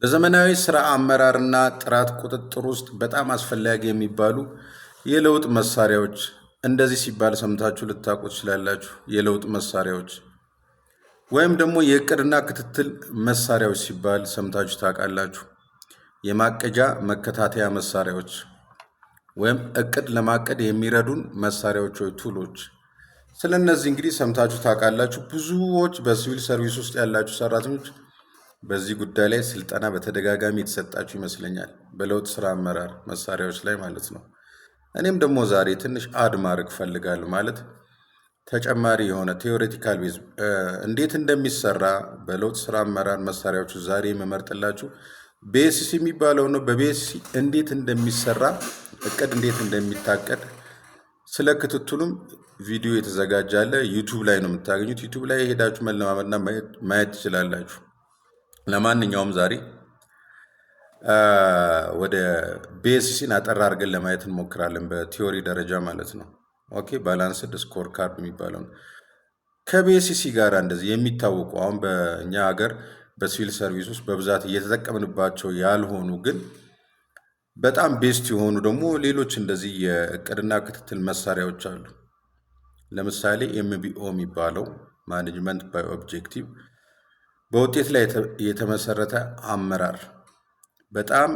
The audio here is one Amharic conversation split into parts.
በዘመናዊ ስራ አመራርና ጥራት ቁጥጥር ውስጥ በጣም አስፈላጊ የሚባሉ የለውጥ መሳሪያዎች እንደዚህ ሲባል ሰምታችሁ ልታውቁ ትችላላችሁ። የለውጥ መሳሪያዎች ወይም ደግሞ የእቅድና ክትትል መሳሪያዎች ሲባል ሰምታችሁ ታውቃላችሁ። የማቀጃ መከታተያ መሳሪያዎች ወይም እቅድ ለማቀድ የሚረዱን መሳሪያዎች ወይ ቱሎች። ስለነዚህ እንግዲህ ሰምታችሁ ታውቃላችሁ። ብዙዎች በሲቪል ሰርቪስ ውስጥ ያላችሁ ሰራተኞች በዚህ ጉዳይ ላይ ስልጠና በተደጋጋሚ የተሰጣችሁ ይመስለኛል፣ በለውጥ ስራ አመራር መሳሪያዎች ላይ ማለት ነው። እኔም ደግሞ ዛሬ ትንሽ አድ ማድረግ ፈልጋለሁ። ማለት ተጨማሪ የሆነ ቴዎሬቲካል ቤዝ እንዴት እንደሚሰራ በለውጥ ስራ አመራር መሳሪያዎቹ ዛሬ የምመርጥላችሁ ቤሲሲ የሚባለው ነው። በቤሲሲ እንዴት እንደሚሰራ እቅድ እንዴት እንደሚታቀድ ስለ ክትትሉም ቪዲዮ የተዘጋጀ አለ። ዩቱብ ላይ ነው የምታገኙት። ዩቱብ ላይ ሄዳችሁ መለማመድና ማየት ትችላላችሁ። ለማንኛውም ዛሬ ወደ ቤሲሲን አጠር አድርገን ለማየት እንሞክራለን፣ በቲዮሪ ደረጃ ማለት ነው። ኦኬ ባላንስድ ስኮር ካርድ የሚባለው ከቤሲሲ ጋር እንደዚህ የሚታወቁ አሁን በእኛ ሀገር በሲቪል ሰርቪስ ውስጥ በብዛት እየተጠቀምንባቸው ያልሆኑ ግን በጣም ቤስት የሆኑ ደግሞ ሌሎች እንደዚህ የእቅድና ክትትል መሳሪያዎች አሉ። ለምሳሌ ኤምቢኦ የሚባለው ማኔጅመንት ባይ ኦብጀክቲቭ በውጤት ላይ የተመሰረተ አመራር በጣም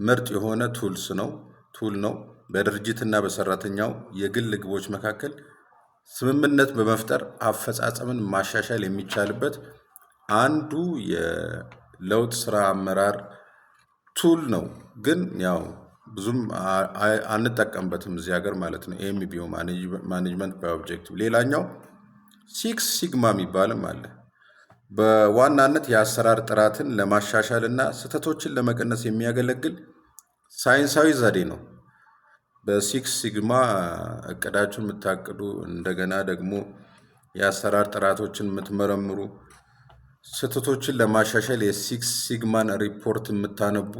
ምርጥ የሆነ ቱል ነው። በድርጅትና በሰራተኛው የግል ግቦች መካከል ስምምነት በመፍጠር አፈጻጸምን ማሻሻል የሚቻልበት አንዱ የለውጥ ስራ አመራር ቱል ነው። ግን ያው ብዙም አንጠቀምበትም እዚህ ሀገር ማለት ነው። ኤምቢኦ ማኔጅመንት ባይ ኦብጀክቲቭ። ሌላኛው ሲክስ ሲግማ የሚባልም አለ። በዋናነት የአሰራር ጥራትን ለማሻሻል እና ስህተቶችን ለመቀነስ የሚያገለግል ሳይንሳዊ ዘዴ ነው። በሲክስ ሲግማ እቅዳችሁን የምታቅዱ እንደገና ደግሞ የአሰራር ጥራቶችን የምትመረምሩ ስህተቶችን ለማሻሻል የሲክስ ሲግማን ሪፖርት የምታነቡ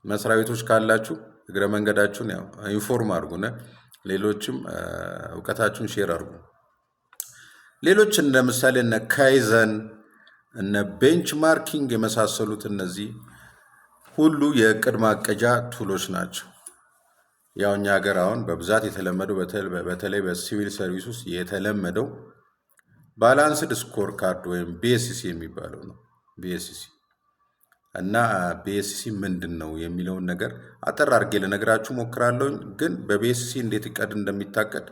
መስሪያ ቤቶች ካላችሁ እግረ መንገዳችሁን ያው ኢንፎርም አድርጉ፣ ሌሎችም እውቀታችሁን ሼር አድርጉ። ሌሎች እንደ ምሳሌ እነ ካይዘን እነ ቤንች ማርኪንግ የመሳሰሉት እነዚህ ሁሉ የእቅድ ማቀጃ ቱሎች ናቸው። ያው እኛ ሀገር አሁን በብዛት የተለመደው በተለይ በሲቪል ሰርቪስ ውስጥ የተለመደው ባላንስድ ስኮር ካርድ ወይም ቤሲሲ የሚባለው ነው። ቤሲሲ እና ቤሲሲ ምንድን ነው የሚለውን ነገር አጠር አድርጌ ልነግራችሁ ሞክራለሁ። ግን በቤሲሲ እንዴት እቅድ እንደሚታቀድ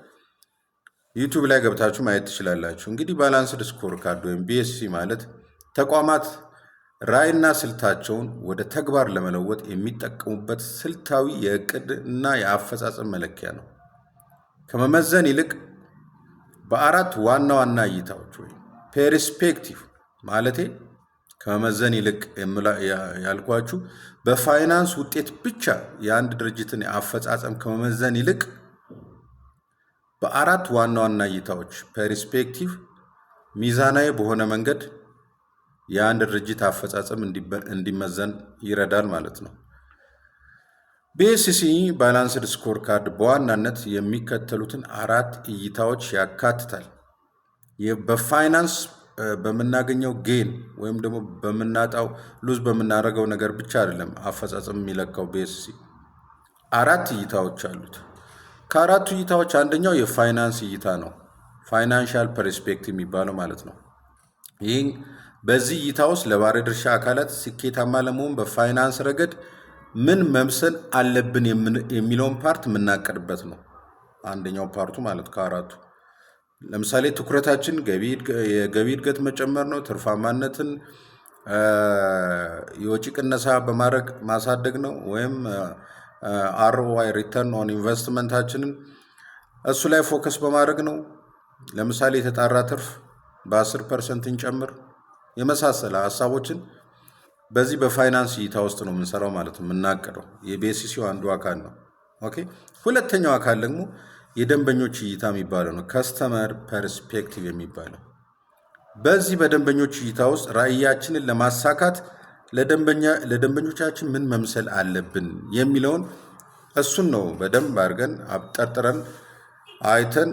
ዩቱብ ላይ ገብታችሁ ማየት ትችላላችሁ። እንግዲህ ባላንስድ ስኮር ካርድ ወይም ቤሲሲ ማለት ተቋማት ራዕይና ስልታቸውን ወደ ተግባር ለመለወጥ የሚጠቀሙበት ስልታዊ የእቅድ እና የአፈጻጸም መለኪያ ነው። ከመመዘን ይልቅ በአራት ዋና ዋና እይታዎች ወይም ፔርስፔክቲቭ ማለቴ ከመመዘን ይልቅ ያልኳችሁ በፋይናንስ ውጤት ብቻ የአንድ ድርጅትን የአፈጻጸም ከመመዘን ይልቅ በአራት ዋና ዋና እይታዎች ፐርስፔክቲቭ ሚዛናዊ በሆነ መንገድ የአንድ ድርጅት አፈጻጸም እንዲመዘን ይረዳል ማለት ነው። ቤሲሲ ባላንስድ ስኮር ካርድ በዋናነት የሚከተሉትን አራት እይታዎች ያካትታል። በፋይናንስ በምናገኘው ጌን ወይም ደግሞ በምናጣው ሉዝ በምናደርገው ነገር ብቻ አይደለም አፈጻጸም የሚለካው። ቤሲሲ አራት እይታዎች አሉት። ከአራቱ እይታዎች አንደኛው የፋይናንስ እይታ ነው፣ ፋይናንሻል ፐርስፔክቲቭ የሚባለው ማለት ነው። ይህ በዚህ እይታ ውስጥ ለባለድርሻ አካላት ስኬታማ ለመሆን በፋይናንስ ረገድ ምን መምሰል አለብን የሚለውን ፓርት የምናቀድበት ነው። አንደኛው ፓርቱ ማለት ከአራቱ ለምሳሌ ትኩረታችን የገቢ እድገት መጨመር ነው፣ ትርፋማነትን የወጪ ቅነሳ በማድረግ ማሳደግ ነው፣ ወይም አርኦአይ ሪተርን ኦን ኢንቨስትመንታችንን እሱ ላይ ፎከስ በማድረግ ነው። ለምሳሌ የተጣራ ትርፍ በ10% እንጨምር የመሳሰለ ሀሳቦችን በዚህ በፋይናንስ እይታ ውስጥ ነው የምንሰራው ማለት ነው፣ የምናቅደው። የቤሲሲው አንዱ አካል ነው። ኦኬ። ሁለተኛው አካል ደግሞ የደንበኞች እይታ የሚባለው ነው፣ ከስተመር ፐርስፔክቲቭ የሚባለው። በዚህ በደንበኞች እይታ ውስጥ ራዕያችንን ለማሳካት ለደንበኞቻችን ምን መምሰል አለብን የሚለውን እሱን ነው በደንብ አድርገን አብጠርጥረን አይተን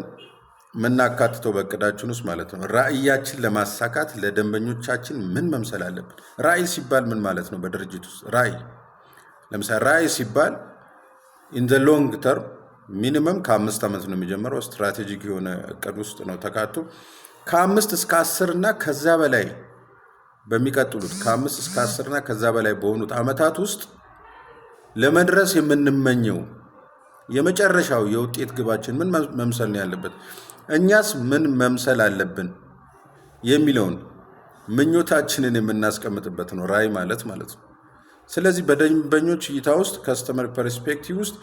የምናካትተው በእቅዳችን ውስጥ ማለት ነው። ራዕያችን ለማሳካት ለደንበኞቻችን ምን መምሰል አለብን? ራዕይ ሲባል ምን ማለት ነው? በድርጅት ውስጥ ራዕይ ለምሳሌ ራዕይ ሲባል ኢን ዘ ሎንግ ተርም ሚኒመም ከ5 ዓመት ነው የሚጀምረው። ስትራቴጂክ የሆነ እቅድ ውስጥ ነው ተካቶ ከ5 እስከ 10 እና ከዛ በላይ በሚቀጥሉት ከ5 እስከ 10 እና ከዛ በላይ በሆኑት ዓመታት ውስጥ ለመድረስ የምንመኘው የመጨረሻው የውጤት ግባችን ምን መምሰል ነው ያለበት? እኛስ ምን መምሰል አለብን የሚለውን ምኞታችንን የምናስቀምጥበት ነው ራዕይ ማለት ነው። ስለዚህ በደንበኞች እይታ ውስጥ ከስተመር ፐርስፔክቲቭ ውስጥ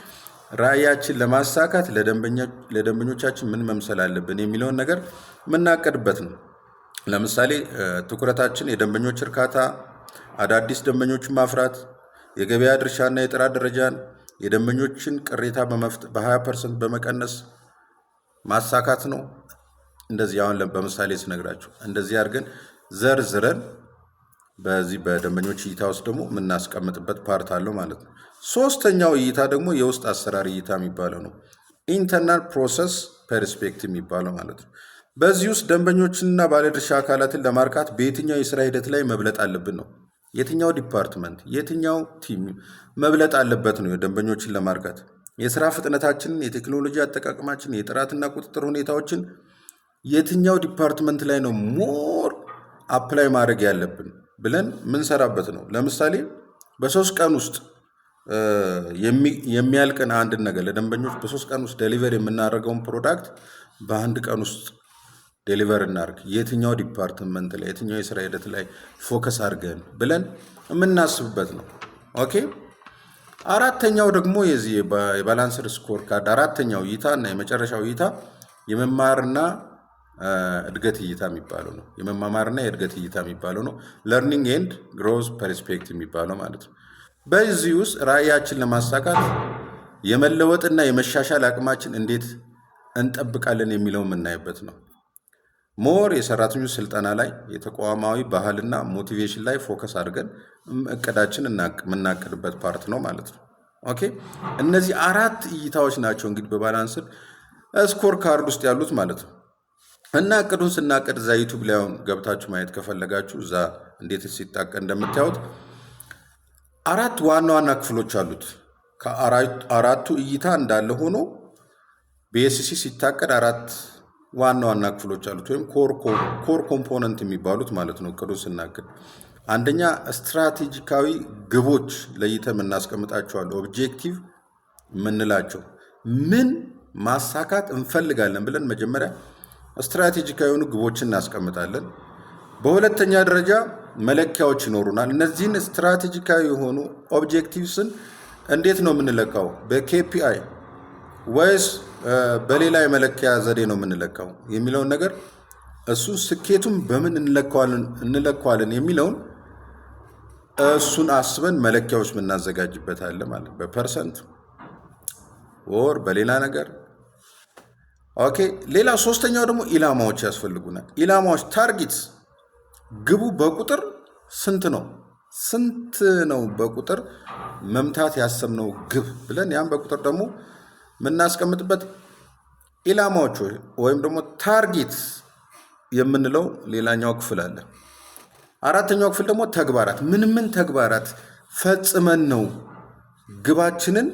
ራዕያችን ለማሳካት ለደንበኞቻችን ምን መምሰል አለብን የሚለውን ነገር የምናቀድበት ነው። ለምሳሌ ትኩረታችን የደንበኞች እርካታ፣ አዳዲስ ደንበኞችን ማፍራት፣ የገበያ ድርሻና የጥራት ደረጃን፣ የደንበኞችን ቅሬታ በ20% በመቀነስ ማሳካት ነው። እንደዚህ አሁን በምሳሌ ስነግራችሁ እንደዚህ አድርገን ዘርዝረን በዚህ በደንበኞች እይታ ውስጥ ደግሞ የምናስቀምጥበት ፓርት አለው ማለት ነው። ሶስተኛው እይታ ደግሞ የውስጥ አሰራር እይታ የሚባለው ነው። ኢንተርናል ፕሮሰስ ፐርስፔክቲቭ የሚባለው ማለት ነው። በዚህ ውስጥ ደንበኞችንና ባለድርሻ አካላትን ለማርካት በየትኛው የስራ ሂደት ላይ መብለጥ አለብን ነው። የትኛው ዲፓርትመንት የትኛው ቲም መብለጥ አለበት ነው የደንበኞችን ለማርካት። የስራ ፍጥነታችንን፣ የቴክኖሎጂ አጠቃቀማችን፣ የጥራትና ቁጥጥር ሁኔታዎችን የትኛው ዲፓርትመንት ላይ ነው ሞር አፕላይ ማድረግ ያለብን ብለን ምንሰራበት ነው። ለምሳሌ በ3 ቀን ውስጥ የሚያልቅን አንድን ነገር ለደንበኞች በ3 ቀን ውስጥ ዴሊቨር የምናደርገውን ፕሮዳክት በ1 ቀን ውስጥ ዴሊቨር እናርግ፣ የትኛው ዲፓርትመንት ላይ የትኛው የስራ ሂደት ላይ ፎከስ አድርገን ብለን የምናስብበት ነው። ኦኬ። አራተኛው ደግሞ የዚህ የባላንስድ ስኮር ካርድ አራተኛው እይታ እና የመጨረሻው እይታ የመማርና እድገት እይታ የሚባለው ነው። የመማማርና የእድገት እይታ የሚባለው ነው። ለርኒንግ ኤንድ ግሮዝ ፐርስፔክቲቭ የሚባለው ማለት ነው። በዚህ ውስጥ ራዕያችን ለማሳካት የመለወጥና የመሻሻል አቅማችን እንዴት እንጠብቃለን የሚለው የምናይበት ነው። ሞር የሰራተኞች ስልጠና ላይ የተቋማዊ ባህልና ሞቲቬሽን ላይ ፎከስ አድርገን እቅዳችን የምናቅድበት ፓርት ነው ማለት ነው። ኦኬ። እነዚህ 4 እይታዎች ናቸው እንግዲህ በባላንስድ ስኮር ካርድ ውስጥ ያሉት ማለት ነው። እና እቅዱን ስናቅድ እዛ ዩቱብ ላይ አሁን ገብታችሁ ማየት ከፈለጋችሁ እዛ እንዴት ሲታቀድ እንደምታዩት 4 ዋና ዋና ክፍሎች አሉት። ከአራቱ እይታ እንዳለ ሆኖ BSC ሲታቀድ 4 ዋና ዋና ክፍሎች አሉት ወይም ኮር ኮምፖነንት የሚባሉት ማለት ነው። እቅዱን ስናቅድ አንደኛ ስትራቴጂካዊ ግቦች ለይተን የምናስቀምጣቸዋል። ኦብጀክቲቭ የምንላቸው ምን ማሳካት እንፈልጋለን ብለን መጀመሪያ ስትራቴጂካዊ የሆኑ ግቦችን እናስቀምጣለን። በሁለተኛ ደረጃ መለኪያዎች ይኖሩናል። እነዚህን ስትራቴጂካዊ የሆኑ ኦብጀክቲቭስን እንዴት ነው የምንለካው? በኬፒአይ ወይስ በሌላ የመለኪያ ዘዴ ነው የምንለካው የሚለውን ነገር እሱን ስኬቱን በምን እንለካዋለን የሚለውን እሱን አስበን መለኪያዎች የምናዘጋጅበት አለ ማለት በፐርሰንት ወር በሌላ ነገር። ኦኬ። ሌላ ሶስተኛው ደግሞ ኢላማዎች ያስፈልጉናል። ኢላማዎች ታርጌትስ፣ ግቡ በቁጥር ስንት ነው በቁጥር መምታት ያሰብነው ግብ ብለን ያን በቁጥር ደግሞ የምናስቀምጥበት ኢላማዎች ወይም ደግሞ ታርጌት የምንለው ሌላኛው ክፍል አለ። አራተኛው ክፍል ደግሞ ተግባራት፣ ምን ተግባራት ፈጽመን ነው ግባችንን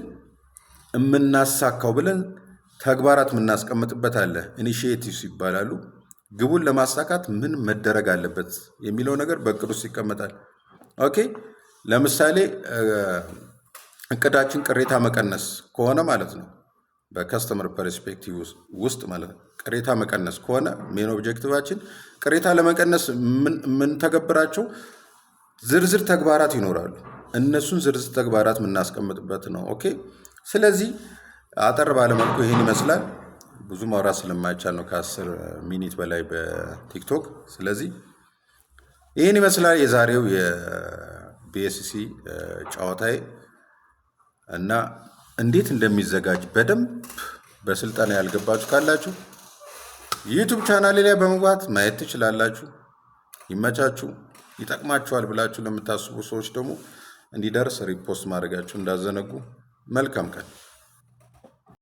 የምናሳካው ብለን ተግባራት የምናስቀምጥበት አለ። ኢኒሺዬቲቭስ ይባላሉ። ግቡን ለማሳካት ምን መደረግ አለበት የሚለው ነገር በእቅድ ውስጥ ይቀመጣል። ኦኬ። ለምሳሌ እቅዳችን ቅሬታ መቀነስ ከሆነ ማለት ነው በከስተመር ፐርስፔክቲቭ ውስጥ ማለት ነው ቅሬታ መቀነስ ከሆነ ሜን ኦብጀክቲቫችን ቅሬታ ለመቀነስ የምንተገብራቸው ዝርዝር ተግባራት ይኖራሉ። እነሱን ዝርዝር ተግባራት የምናስቀምጥበት ነው። ኦኬ። ስለዚህ አጠር ባለመልኩ ይህን ይመስላል። ብዙ ማውራት ስለማይቻል ነው ከ10 ሚኒት በላይ በቲክቶክ። ስለዚህ ይህን ይመስላል የዛሬው የቢኤስሲ ጨዋታዬ እና እንዴት እንደሚዘጋጅ በደንብ በስልጠና ያልገባችሁ ካላችሁ ዩቱብ ቻናሌ ላይ በመግባት ማየት ትችላላችሁ። ይመቻችሁ። ይጠቅማችኋል ብላችሁ ለምታስቡ ሰዎች ደግሞ እንዲደርስ ሪፖስት ማድረጋችሁ እንዳዘነጉ። መልካም ቀን።